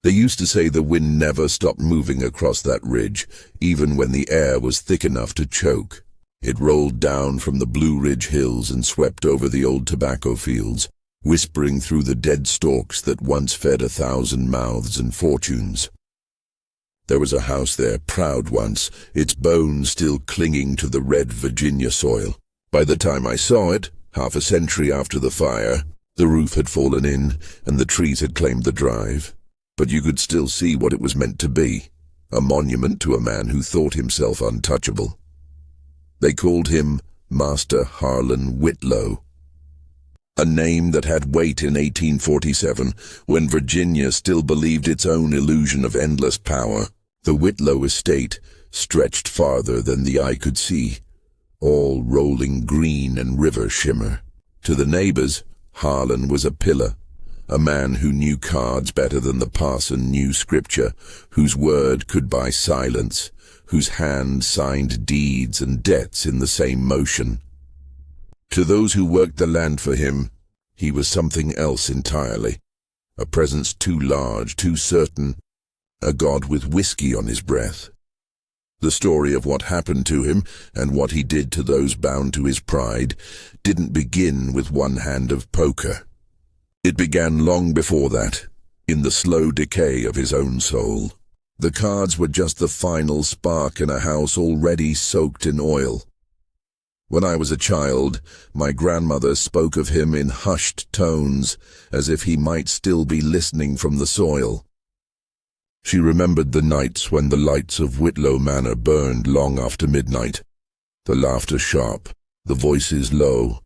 They used to say the wind never stopped moving across that ridge, even when the air was thick enough to choke. It rolled down from the Blue Ridge Hills and swept over the old tobacco fields, whispering through the dead stalks that once fed 1,000 mouths and fortunes. There was a house there, proud once, its bones still clinging to the red Virginia soil. By the time I saw it, half a century after the fire, the roof had fallen in and the trees had claimed the drive. But you could still see what it was meant to be, a monument to a man who thought himself untouchable. They called him Master Harlan Whitlow, a name that had weight in 1847, when Virginia still believed its own illusion of endless power. The Whitlow estate stretched farther than the eye could see, all rolling green and river shimmer. To the neighbors, Harlan was a pillar, a man who knew cards better than the parson knew scripture, whose word could buy silence, whose hand signed deeds and debts in the same motion. To those who worked the land for him, he was something else entirely, a presence too large, too certain, a god with whiskey on his breath. The story of what happened to him and what he did to those bound to his pride didn't begin with one hand of poker. It began long before that, in the slow decay of his own soul. The cards were just the final spark in a house already soaked in oil. When I was a child, my grandmother spoke of him in hushed tones, as if he might still be listening from the soil. She remembered the nights when the lights of Whitlow Manor burned long after midnight, the laughter sharp, the voices low,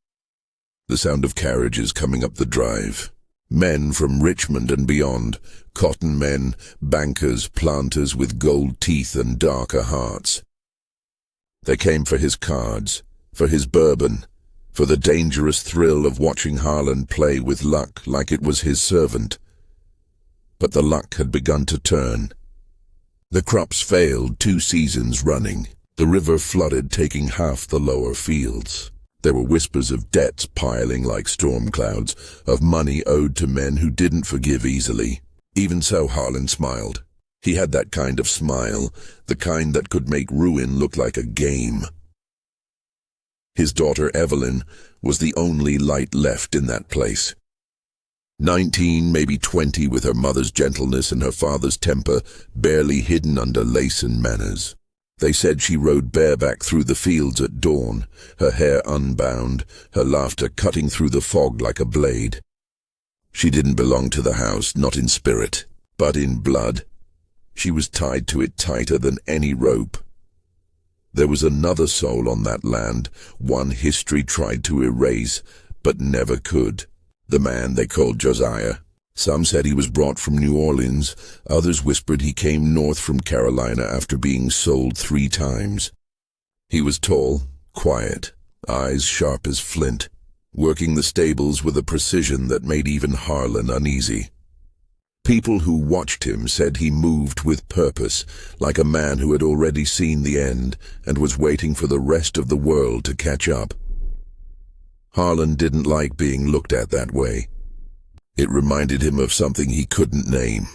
the sound of carriages coming up the drive. Men from Richmond and beyond, cotton men, bankers, planters with gold teeth and darker hearts. They came for his cards, for his bourbon, for the dangerous thrill of watching Harlan play with luck like it was his servant. But the luck had begun to turn. The crops failed 2 seasons running. The river flooded, taking half the lower fields. There were whispers of debts piling like storm clouds, of money owed to men who didn't forgive easily. Even so, Harlan smiled. He had that kind of smile, the kind that could make ruin look like a game. His daughter Evelyn was the only light left in that place. 19, maybe 20, with her mother's gentleness and her father's temper barely hidden under lace and manners. They said she rode bareback through the fields at dawn, her hair unbound, her laughter cutting through the fog like a blade. She didn't belong to the house, not in spirit, but in blood. She was tied to it tighter than any rope. There was another soul on that land, one history tried to erase, but never could. The man they called Josiah. Some said he was brought from New Orleans, others whispered he came north from Carolina after being sold 3 times. He was tall, quiet, eyes sharp as flint, working the stables with a precision that made even Harlan uneasy. People who watched him said he moved with purpose, like a man who had already seen the end and was waiting for the rest of the world to catch up. Harlan didn't like being looked at that way. It reminded him of something he couldn't name.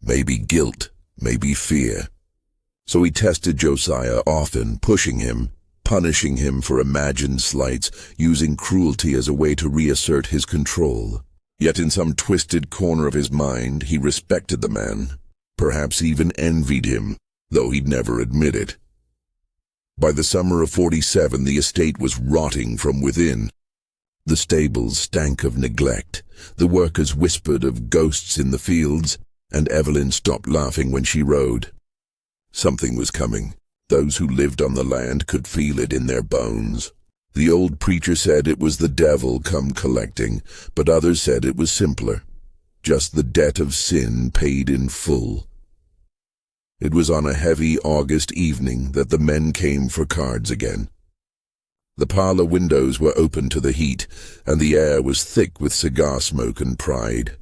Maybe guilt, maybe fear. So he tested Josiah often, pushing him, punishing him for imagined slights, using cruelty as a way to reassert his control. Yet in some twisted corner of his mind, he respected the man, perhaps even envied him, though he'd never admit it. By the summer of 47, the estate was rotting from within. The stables stank of neglect, the workers whispered of ghosts in the fields, and Evelyn stopped laughing when she rode. Something was coming. Those who lived on the land could feel it in their bones. The old preacher said it was the devil come collecting, but others said it was simpler, just the debt of sin paid in full. It was on a heavy August evening that the men came for cards again. The parlor windows were open to the heat, and the air was thick with cigar smoke and pride.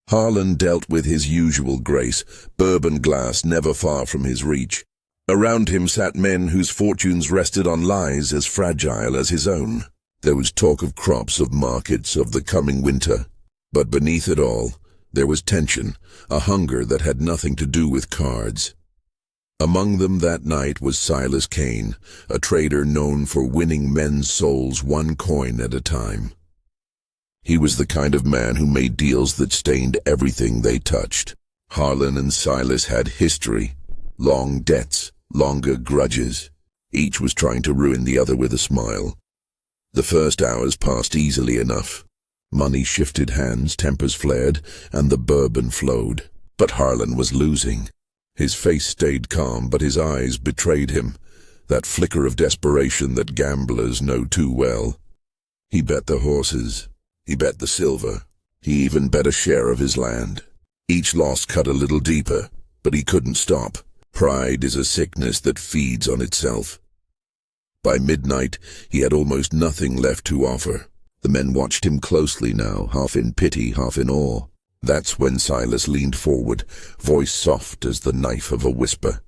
Harlan dealt with his usual grace, bourbon glass never far from his reach. Around him sat men whose fortunes rested on lies as fragile as his own. There was talk of crops, of markets, of the coming winter. But beneath it all, There was tension, a hunger that had nothing to do with cards. Among them that night was Silas Kane, a trader known for winning men's souls one coin at a time. He was the kind of man who made deals that stained everything they touched. Harlan and Silas had history, long debts, longer grudges. Each was trying to ruin the other with a smile. The first hours passed easily enough. Money shifted hands, tempers flared, and the bourbon flowed. But Harlan was losing. His face stayed calm, but his eyes betrayed him, that flicker of desperation that gamblers know too well. He bet the horses. He bet the silver. He even bet a share of his land. Each loss cut a little deeper, but he couldn't stop. Pride is a sickness that feeds on itself. By midnight, he had almost nothing left to offer. The men watched him closely now, half in pity, half in awe. That's when Silas leaned forward, voice soft as the knife of a whisper.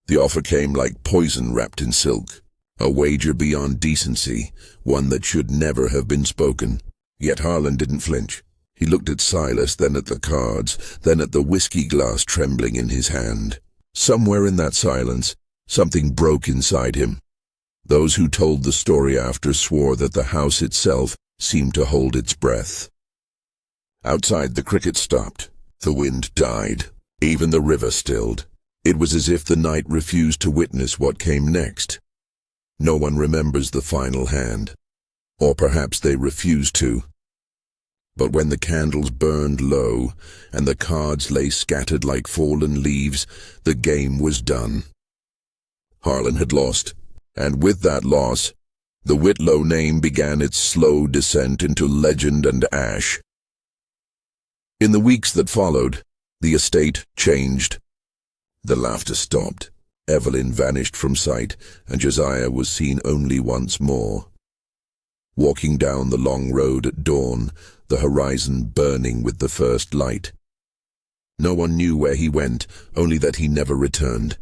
The offer came like poison wrapped in silk, a wager beyond decency, one that should never have been spoken. Yet Harlan didn't flinch. He looked at Silas, then at the cards, then at the whiskey glass trembling in his hand. Somewhere in that silence, something broke inside him. Those who told the story after swore that the house itself seemed to hold its breath. Outside, the cricket stopped. The wind died. Even the river stilled. It was as if the night refused to witness what came next. No one remembers the final hand. Or perhaps they refused to. But when the candles burned low and the cards lay scattered like fallen leaves, the game was done. Harlan had lost, and with that loss, the Whitlow name began its slow descent into legend and ash. In the weeks that followed, the estate changed. The laughter stopped. Evelyn vanished from sight, and Josiah was seen only once more. Walking down the long road at dawn, the horizon burning with the first light. No one knew where he went, only that he never returned.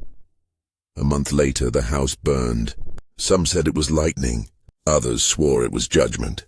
A month later, the house burned. Some said it was lightning. Others swore it was judgment.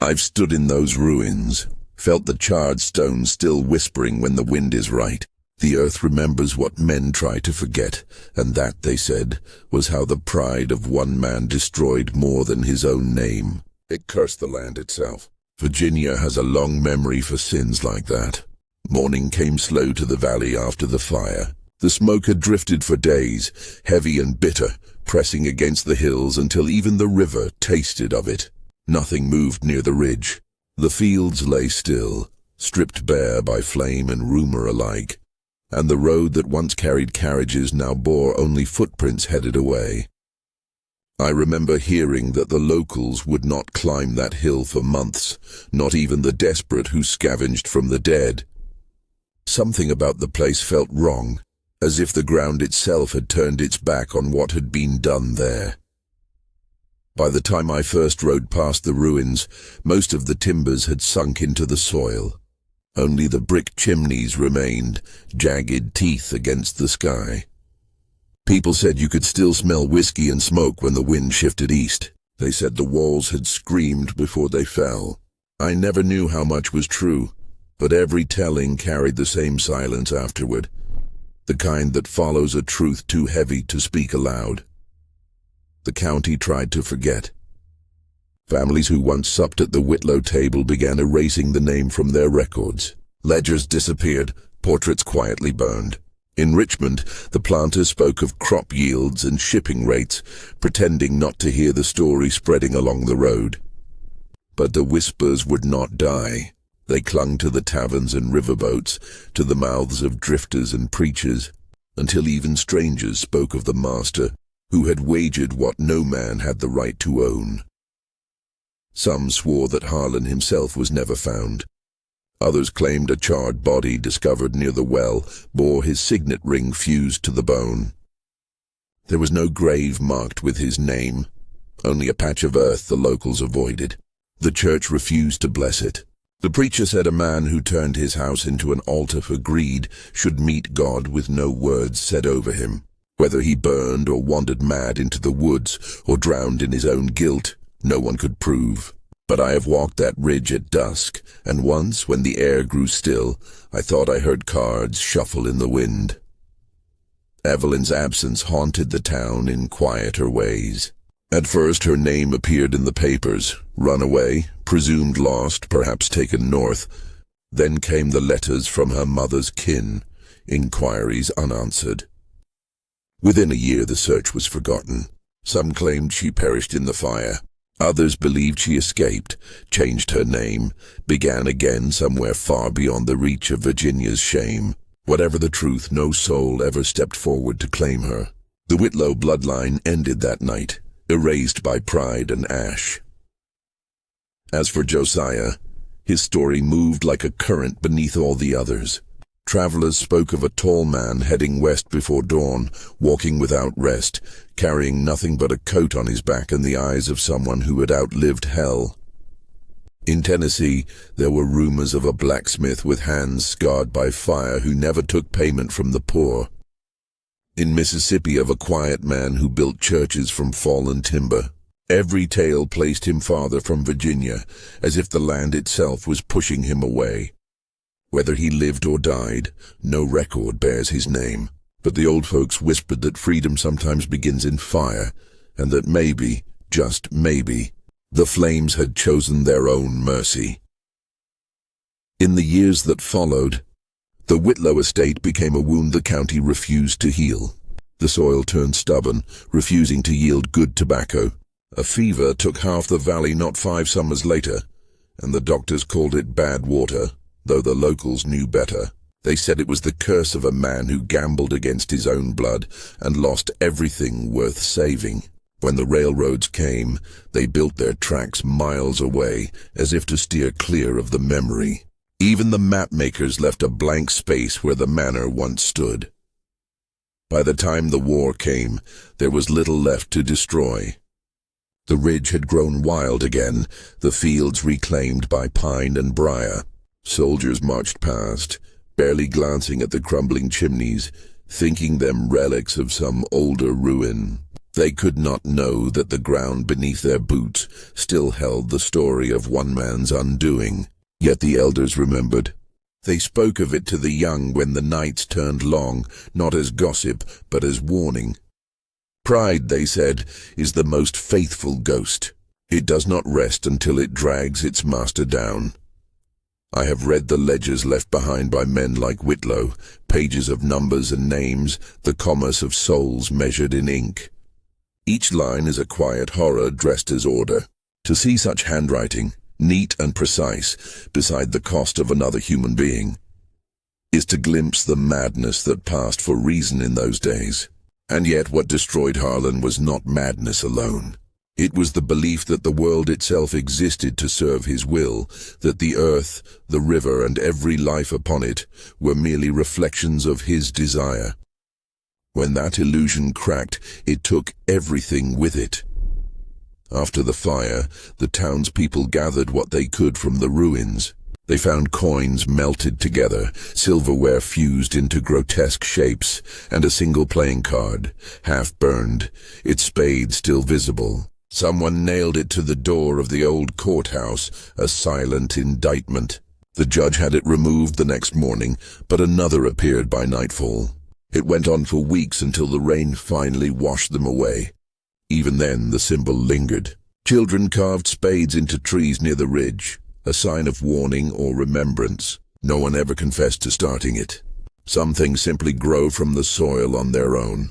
I've stood in those ruins, felt the charred stones still whispering when the wind is right. The earth remembers what men try to forget, and that, they said, was how the pride of one man destroyed more than his own name. It cursed the land itself. Virginia has a long memory for sins like that. Morning came slow to the valley after the fire. The smoke had drifted for days, heavy and bitter, pressing against the hills until even the river tasted of it. Nothing moved near the ridge. The fields lay still, stripped bare by flame and rumor alike, and the road that once carried carriages now bore only footprints headed away. I remember hearing that the locals would not climb that hill for months, not even the desperate who scavenged from the dead. Something about the place felt wrong, as if the ground itself had turned its back on what had been done there. By the time I first rode past the ruins, most of the timbers had sunk into the soil. Only the brick chimneys remained, jagged teeth against the sky. People said you could still smell whiskey and smoke when the wind shifted east. They said the walls had screamed before they fell. I never knew how much was true, but every telling carried the same silence afterward, the kind that follows a truth too heavy to speak aloud. The county tried to forget. Families who once supped at the Whitlow table began erasing the name from their records. Ledgers disappeared, portraits quietly burned. In Richmond, the planters spoke of crop yields and shipping rates, pretending not to hear the story spreading along the road. But the whispers would not die. They clung to the taverns and riverboats, to the mouths of drifters and preachers, until even strangers spoke of the master, who had wagered what no man had the right to own. Some swore that Harlan himself was never found. Others claimed a charred body discovered near the well bore his signet ring fused to the bone. There was no grave marked with his name, only a patch of earth the locals avoided. The church refused to bless it. The preacher said a man who turned his house into an altar for greed should meet God with no words said over him. Whether he burned or wandered mad into the woods or drowned in his own guilt, no one could prove. But I have walked that ridge at dusk, and once, when the air grew still, I thought I heard cards shuffle in the wind. Evelyn's absence haunted the town in quieter ways. At first her name appeared in the papers, runaway, presumed lost, perhaps taken north. Then came the letters from her mother's kin, inquiries unanswered. Within a year the search was forgotten. Some claimed she perished in the fire. Others believed she escaped, changed her name, began again somewhere far beyond the reach of Virginia's shame. Whatever the truth, no soul ever stepped forward to claim her. The Whitlow bloodline ended that night, erased by pride and ash. As for Josiah, his story moved like a current beneath all the others. Travelers spoke of a tall man heading west before dawn, walking without rest, carrying nothing but a coat on his back and the eyes of someone who had outlived hell. In Tennessee, there were rumors of a blacksmith with hands scarred by fire who never took payment from the poor. In Mississippi, of a quiet man who built churches from fallen timber. Every tale placed him farther from Virginia, as if the land itself was pushing him away. Whether he lived or died, no record bears his name. But the old folks whispered that freedom sometimes begins in fire, and that maybe, just maybe, the flames had chosen their own mercy. In the years that followed, the Whitlow estate became a wound the county refused to heal. The soil turned stubborn, refusing to yield good tobacco. A fever took half the valley not 5 summers later, and the doctors called it bad water, though the locals knew better. They said it was the curse of a man who gambled against his own blood and lost everything worth saving. When the railroads came, they built their tracks miles away, as if to steer clear of the memory. Even the map makers left a blank space where the manor once stood. By the time the war came, there was little left to destroy. The ridge had grown wild again, the fields reclaimed by pine and briar. Soldiers marched past, barely glancing at the crumbling chimneys, thinking them relics of some older ruin. They could not know that the ground beneath their boots still held the story of one man's undoing. Yet the elders remembered. They spoke of it to the young when the nights turned long, not as gossip, but as warning. Pride, they said, is the most faithful ghost. It does not rest until it drags its master down. I have read the ledgers left behind by men like Whitlow, pages of numbers and names, the commerce of souls measured in ink. Each line is a quiet horror dressed as order. To see such handwriting, neat and precise, beside the cost of another human being, is to glimpse the madness that passed for reason in those days. And yet what destroyed Harlan was not madness alone. It was the belief that the world itself existed to serve his will, that the earth, the river, and every life upon it were merely reflections of his desire. When that illusion cracked, it took everything with it. After the fire, the townspeople gathered what they could from the ruins. They found coins melted together, silverware fused into grotesque shapes, and a single playing card, half burned, its spade still visible. Someone nailed it to the door of the old courthouse, a silent indictment. The judge had it removed the next morning, but another appeared by nightfall. It went on for weeks until the rain finally washed them away. Even then, the symbol lingered. Children carved spades into trees near the ridge, a sign of warning or remembrance. No one ever confessed to starting it. Some things simply grow from the soil on their own.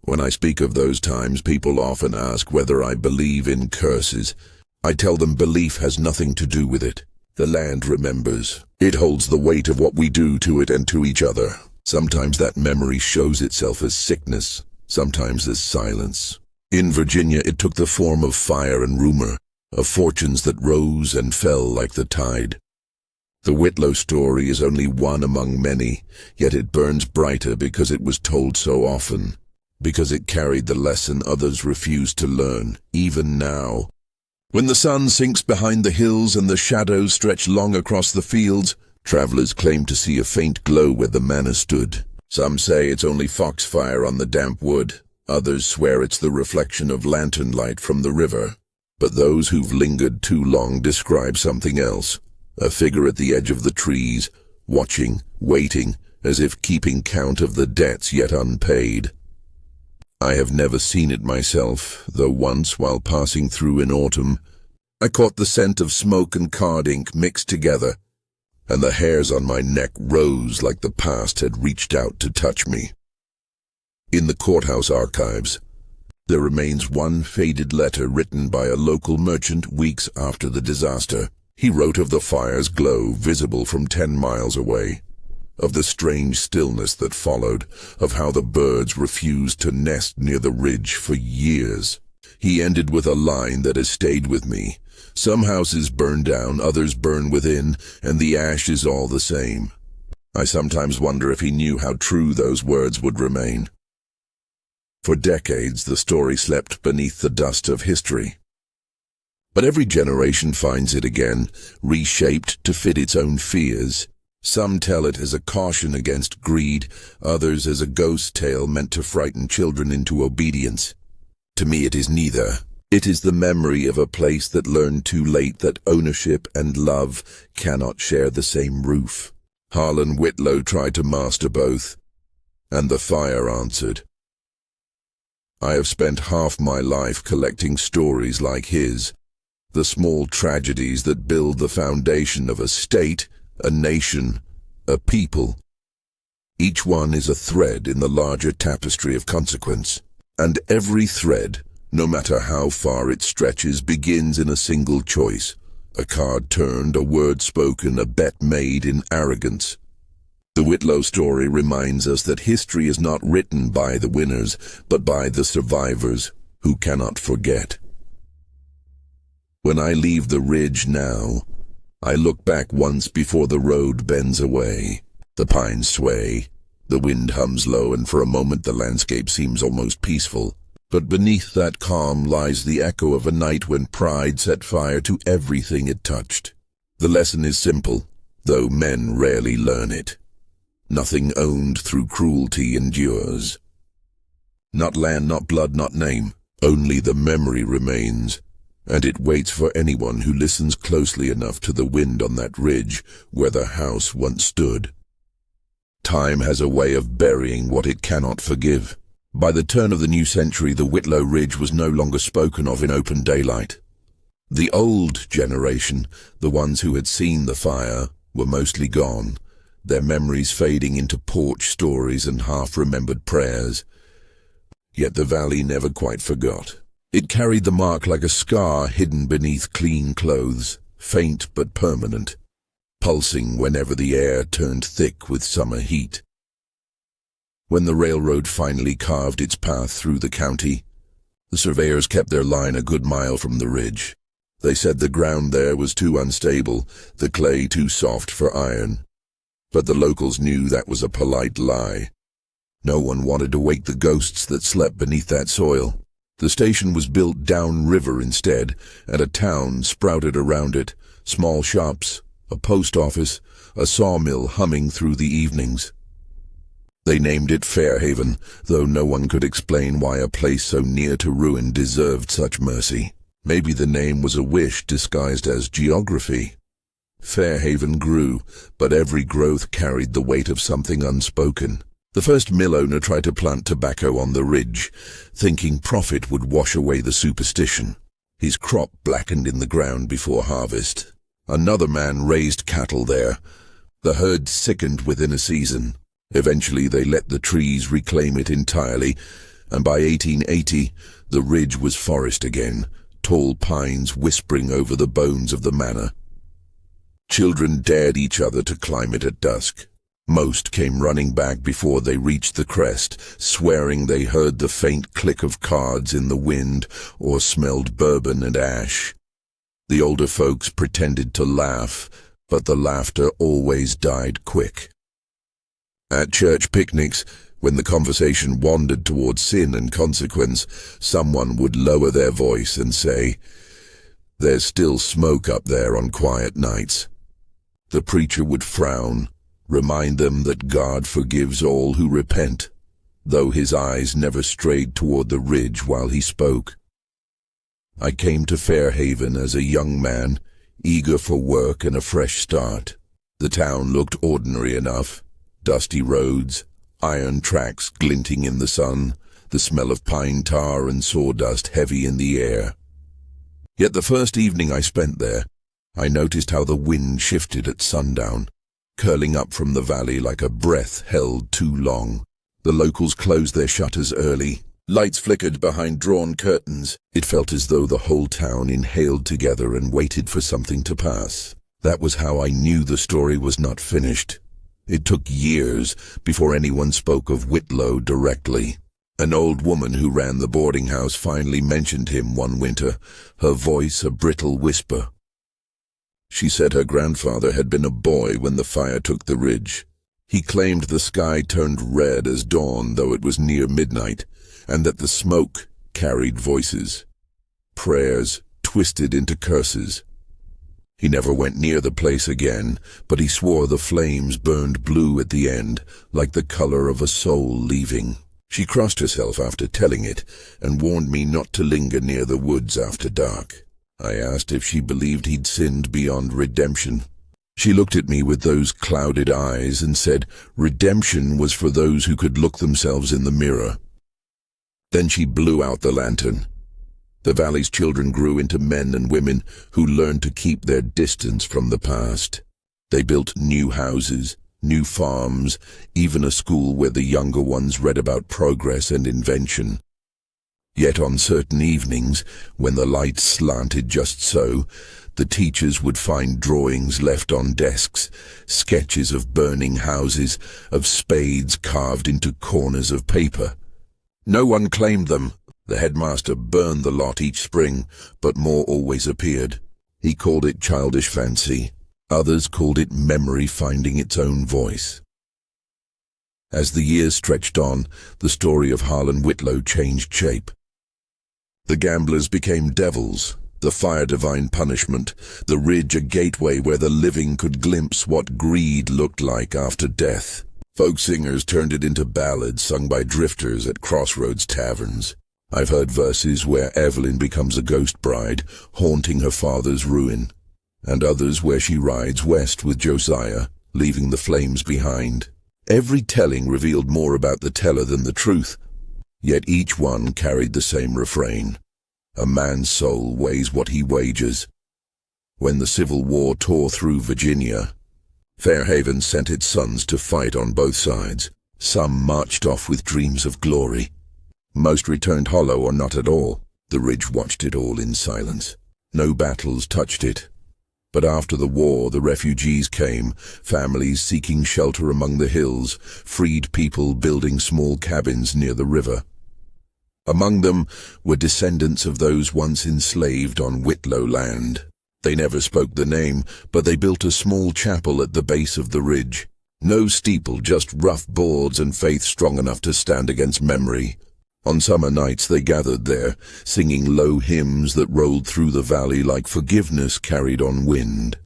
When I speak of those times, people often ask whether I believe in curses. I tell them belief has nothing to do with it. The land remembers. It holds the weight of what we do to it and to each other. Sometimes that memory shows itself as sickness, sometimes as silence. In Virginia, it took the form of fire and rumor, of fortunes that rose and fell like the tide. The Whitlow story is only one among many, yet it burns brighter because it was told so often, because it carried the lesson others refuse to learn, even now. When the sun sinks behind the hills and the shadows stretch long across the fields, travelers claim to see a faint glow where the manor stood. Some say it's only foxfire on the damp wood. Others swear it's the reflection of lantern light from the river. But those who've lingered too long describe something else. A figure at the edge of the trees, watching, waiting, as if keeping count of the debts yet unpaid. I have never seen it myself, though once, while passing through in autumn, I caught the scent of smoke and card ink mixed together, and the hairs on my neck rose like the past had reached out to touch me. In the courthouse archives, there remains one faded letter written by a local merchant weeks after the disaster. He wrote of the fire's glow visible from 10 miles away, of the strange stillness that followed, of how the birds refused to nest near the ridge for years. He ended with a line that has stayed with me. Some houses burn down, others burn within, and the ash is all the same. I sometimes wonder if he knew how true those words would remain. For decades, the story slept beneath the dust of history. But every generation finds it again, reshaped to fit its own fears. Some tell it as a caution against greed, others as a ghost tale meant to frighten children into obedience. To me, it is neither. It is the memory of a place that learned too late that ownership and love cannot share the same roof. Harlan Whitlow tried to master both, and the fire answered. I have spent half my life collecting stories like his, the small tragedies that build the foundation of a state, a nation, a people. Each one is a thread in the larger tapestry of consequence, and every thread, no matter how far it stretches, begins in a single choice, a card turned, a word spoken, a bet made in arrogance. The Whitlow story reminds us that history is not written by the winners, but by the survivors who cannot forget. When I leave the ridge now, I look back once before the road bends away. The pines sway, the wind hums low, and for a moment the landscape seems almost peaceful. But beneath that calm lies the echo of a night when pride set fire to everything it touched. The lesson is simple, though men rarely learn it. Nothing owned through cruelty endures. Not land, not blood, not name. Only the memory remains, and it waits for anyone who listens closely enough to the wind on that ridge where the house once stood. Time has a way of burying what it cannot forgive. By the turn of the new century, the Whitlow Ridge was no longer spoken of in open daylight. The old generation, the ones who had seen the fire, were mostly gone, their memories fading into porch stories and half-remembered prayers. Yet the valley never quite forgot. It carried the mark like a scar hidden beneath clean clothes, faint but permanent, pulsing whenever the air turned thick with summer heat. When the railroad finally carved its path through the county, the surveyors kept their line a good mile from the ridge. They said the ground there was too unstable, the clay too soft for iron. But the locals knew that was a polite lie. No one wanted to wake the ghosts that slept beneath that soil. The station was built downriver instead, and a town sprouted around it, small shops, a post office, a sawmill humming through the evenings. They named it Fairhaven, though no one could explain why a place so near to ruin deserved such mercy. Maybe the name was a wish disguised as geography. Fairhaven grew, but every growth carried the weight of something unspoken. The first mill owner tried to plant tobacco on the ridge, thinking profit would wash away the superstition. His crop blackened in the ground before harvest. Another man raised cattle there. The herd sickened within a season. Eventually they let the trees reclaim it entirely, and by 1880 the ridge was forest again, tall pines whispering over the bones of the manor. Children dared each other to climb it at dusk. Most came running back before they reached the crest, swearing they heard the faint click of cards in the wind or smelled bourbon and ash. The older folks pretended to laugh, but the laughter always died quick. At church picnics, when the conversation wandered toward sin and consequence, someone would lower their voice and say, "There's still smoke up there on quiet nights." The preacher would frown, remind them that God forgives all who repent, though his eyes never strayed toward the ridge while he spoke. I came to Fairhaven as a young man, eager for work and a fresh start. The town looked ordinary enough. Dusty roads, iron tracks glinting in the sun, the smell of pine tar and sawdust heavy in the air. Yet the first evening I spent there, I noticed how the wind shifted at sundown, curling up from the valley like a breath held too long. The locals closed their shutters early. Lights flickered behind drawn curtains. It felt as though the whole town inhaled together and waited for something to pass. That was how I knew the story was not finished. It took years before anyone spoke of Whitlow directly. An old woman who ran the boarding house finally mentioned him one winter, her voice a brittle whisper. She said her grandfather had been a boy when the fire took the ridge. He claimed the sky turned red as dawn, though it was near midnight, and that the smoke carried voices, prayers twisted into curses. He never went near the place again, but he swore the flames burned blue at the end, like the color of a soul leaving. She crossed herself after telling it, and warned me not to linger near the woods after dark. I asked if she believed he'd sinned beyond redemption. She looked at me with those clouded eyes and said redemption was for those who could look themselves in the mirror. Then she blew out the lantern. The valley's children grew into men and women who learned to keep their distance from the past. They built new houses, new farms, even a school where the younger ones read about progress and invention. Yet on certain evenings, when the light slanted just so, the teachers would find drawings left on desks, sketches of burning houses, of spades carved into corners of paper. No one claimed them. The headmaster burned the lot each spring, but more always appeared. He called it childish fancy. Others called it memory finding its own voice. As the years stretched on, the story of Harlan Whitlow changed shape. The gamblers became devils, the fire divine punishment, the ridge a gateway where the living could glimpse what greed looked like after death. Folk singers turned it into ballads sung by drifters at crossroads taverns. I've heard verses where Evelyn becomes a ghost bride, haunting her father's ruin, and others where she rides west with Josiah, leaving the flames behind. Every telling revealed more about the teller than the truth, yet each one carried the same refrain. A man's soul weighs what he wagers. When the Civil War tore through Virginia, Fairhaven sent its sons to fight on both sides. Some marched off with dreams of glory. Most returned hollow or not at all. The ridge watched it all in silence. No battles touched it. But after the war, the refugees came, families seeking shelter among the hills, freed people building small cabins near the river. Among them were descendants of those once enslaved on Whitlow land. They never spoke the name, but they built a small chapel at the base of the ridge. No steeple, just rough boards and faith strong enough to stand against memory. On summer nights they gathered there, singing low hymns that rolled through the valley like forgiveness carried on wind.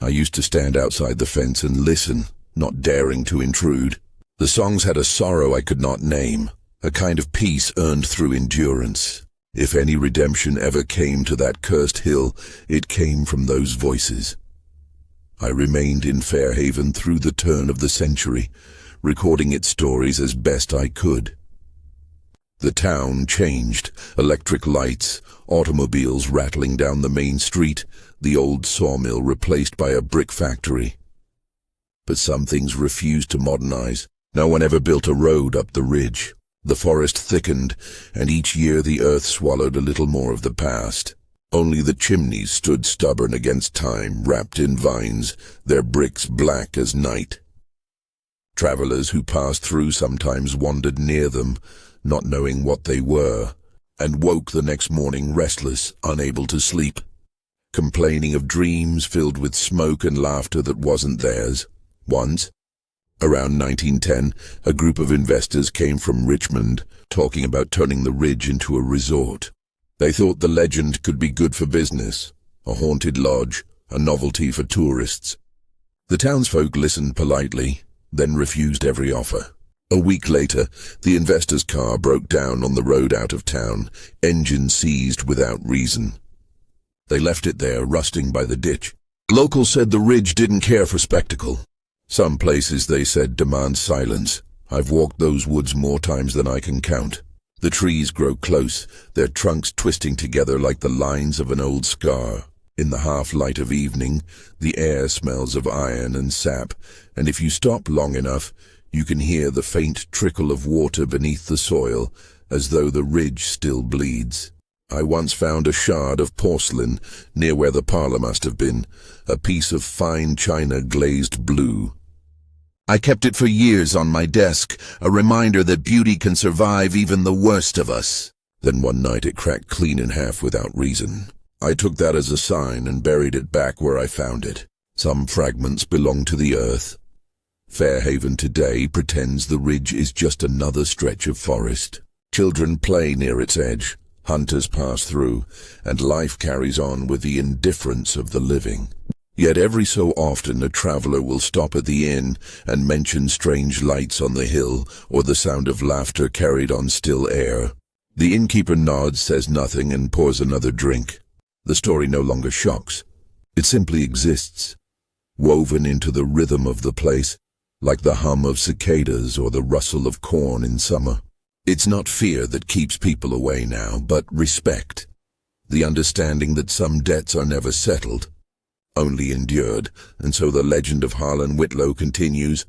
I used to stand outside the fence and listen, not daring to intrude. The songs had a sorrow I could not name, a kind of peace earned through endurance. If any redemption ever came to that cursed hill, it came from those voices. I remained in Fairhaven through the turn of the century, recording its stories as best I could. The town changed, electric lights, automobiles rattling down the main street, the old sawmill replaced by a brick factory. But some things refused to modernize. No one ever built a road up the ridge. The forest thickened, and each year the earth swallowed a little more of the past. Only the chimneys stood stubborn against time, wrapped in vines, their bricks black as night. Travelers who passed through sometimes wandered near them, not knowing what they were, and woke the next morning restless, unable to sleep, complaining of dreams filled with smoke and laughter that wasn't theirs. Once, around 1910, a group of investors came from Richmond, talking about turning the ridge into a resort. They thought the legend could be good for business, a haunted lodge, a novelty for tourists. The townsfolk listened politely, then refused every offer. A week later, the investor's car broke down on the road out of town, engine seized without reason. They left it there, rusting by the ditch. Locals said the ridge didn't care for spectacle. Some places, they said, demand silence. I've walked those woods more times than I can count. The trees grow close, their trunks twisting together like the lines of an old scar. In the half-light of evening, the air smells of iron and sap, and if you stop long enough, you can hear the faint trickle of water beneath the soil, as though the ridge still bleeds. I once found a shard of porcelain near where the parlor must have been, a piece of fine china glazed blue. I kept it for years on my desk, a reminder that beauty can survive even the worst of us. Then one night it cracked clean in half without reason. I took that as a sign and buried it back where I found it. Some fragments belong to the earth. Fairhaven today pretends the ridge is just another stretch of forest. Children play near its edge, hunters pass through, and life carries on with the indifference of the living. Yet every so often a traveler will stop at the inn and mention strange lights on the hill or the sound of laughter carried on still air. The innkeeper nods, says nothing, and pours another drink. The story no longer shocks. It simply exists, woven into the rhythm of the place, like the hum of cicadas or the rustle of corn in summer. It's not fear that keeps people away now, but respect. The understanding that some debts are never settled, only endured, and so the legend of Harlan Whitlow continues,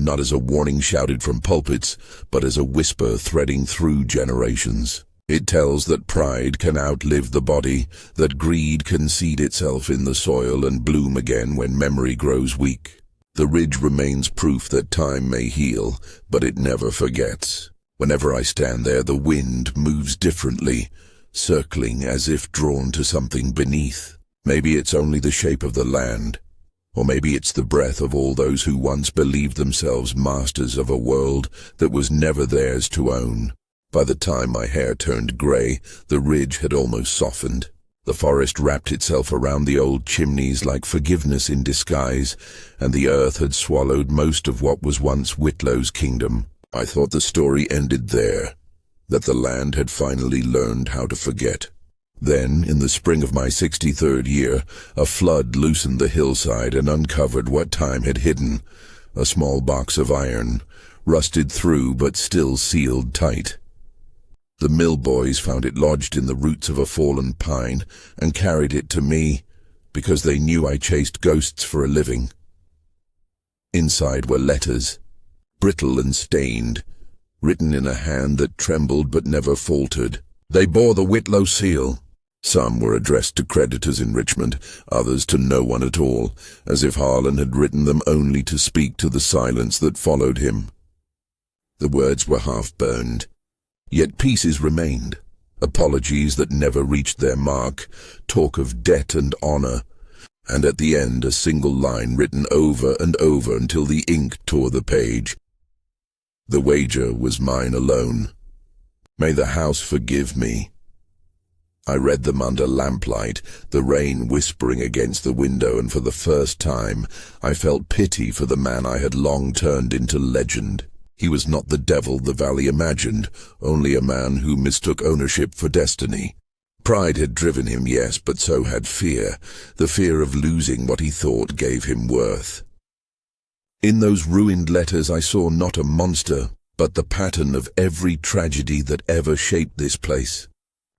not as a warning shouted from pulpits, but as a whisper threading through generations. It tells that pride can outlive the body, that greed can seed itself in the soil and bloom again when memory grows weak. The ridge remains proof that time may heal, but it never forgets. Whenever I stand there, the wind moves differently, circling as if drawn to something beneath. Maybe it's only the shape of the land, or maybe it's the breath of all those who once believed themselves masters of a world that was never theirs to own. By the time my hair turned grey, the ridge had almost softened. The forest wrapped itself around the old chimneys like forgiveness in disguise, and the earth had swallowed most of what was once Whitlow's kingdom. I thought the story ended there, that the land had finally learned how to forget. Then, in the spring of my 63rd year, a flood loosened the hillside and uncovered what time had hidden, a small box of iron, rusted through but still sealed tight. The mill boys found it lodged in the roots of a fallen pine and carried it to me because they knew I chased ghosts for a living. Inside were letters, brittle and stained, written in a hand that trembled but never faltered. They bore the Whitlow seal. Some were addressed to creditors in Richmond, others to no one at all, as if Harlan had written them only to speak to the silence that followed him. The words were half-burned. Yet pieces remained, apologies that never reached their mark, talk of debt and honor, and at the end a single line written over and over until the ink tore the page. The wager was mine alone. May the house forgive me. I read them under lamplight, the rain whispering against the window, and for the first time I felt pity for the man I had long turned into legend. He was not the devil the valley imagined, only a man who mistook ownership for destiny. Pride had driven him, yes, but so had fear, the fear of losing what he thought gave him worth. In those ruined letters I saw not a monster, but the pattern of every tragedy that ever shaped this place.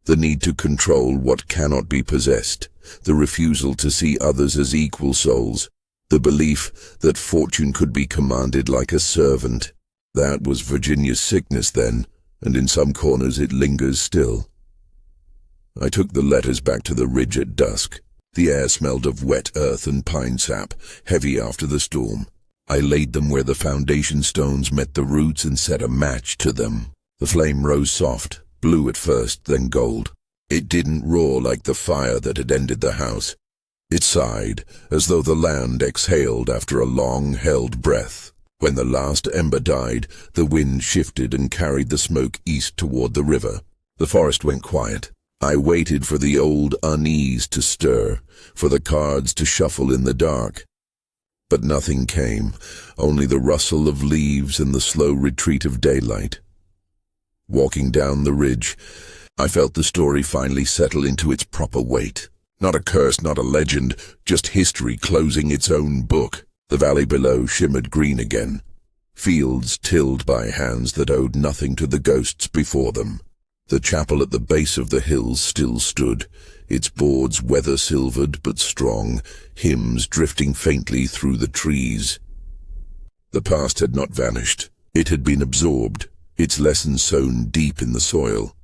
The need to control what cannot be possessed, the refusal to see others as equal souls, the belief that fortune could be commanded like a servant. That was Virginia's sickness then, and in some corners it lingers still. I took the letters back to the ridge at dusk. The air smelled of wet earth and pine sap, heavy after the storm. I laid them where the foundation stones met the roots and set a match to them. The flame rose soft, blue at first, then gold. It didn't roar like the fire that had ended the house. It sighed, as though the land exhaled after a long-held breath. When the last ember died, the wind shifted and carried the smoke east toward the river. The forest went quiet. I waited for the old unease to stir, for the cards to shuffle in the dark. But nothing came, only the rustle of leaves and the slow retreat of daylight. Walking down the ridge, I felt the story finally settle into its proper weight. Not a curse, not a legend, just history closing its own book. The valley below shimmered green again. Fields tilled by hands that owed nothing to the ghosts before them. The chapel at the base of the hills still stood, its boards weather-silvered but strong, hymns drifting faintly through the trees. The past had not vanished. It had been absorbed, its lessons sown deep in the soil.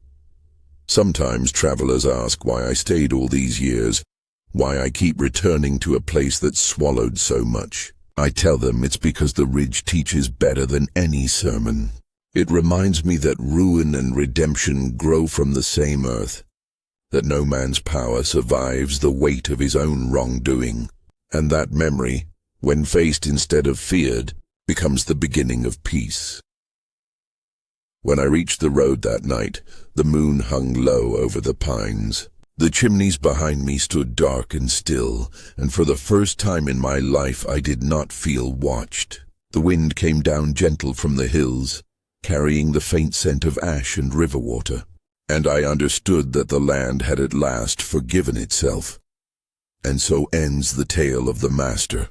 Sometimes travelers ask why I stayed all these years, why I keep returning to a place that's swallowed so much. I tell them it's because the ridge teaches better than any sermon. It reminds me that ruin and redemption grow from the same earth, that no man's power survives the weight of his own wrongdoing, and that memory, when faced instead of feared, becomes the beginning of peace. When I reached the road that night, the moon hung low over the pines. The chimneys behind me stood dark and still, and for the first time in my life I did not feel watched. The wind came down gentle from the hills, carrying the faint scent of ash and river water, and I understood that the land had at last forgiven itself. And so ends the tale of the master,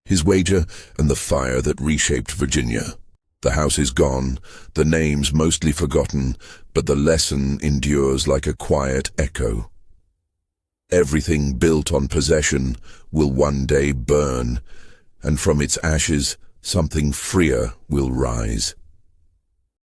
his wager, and the fire that reshaped Virginia. The house is gone, the names mostly forgotten, but the lesson endures like a quiet echo. Everything built on possession will one day burn, and from its ashes something freer will rise.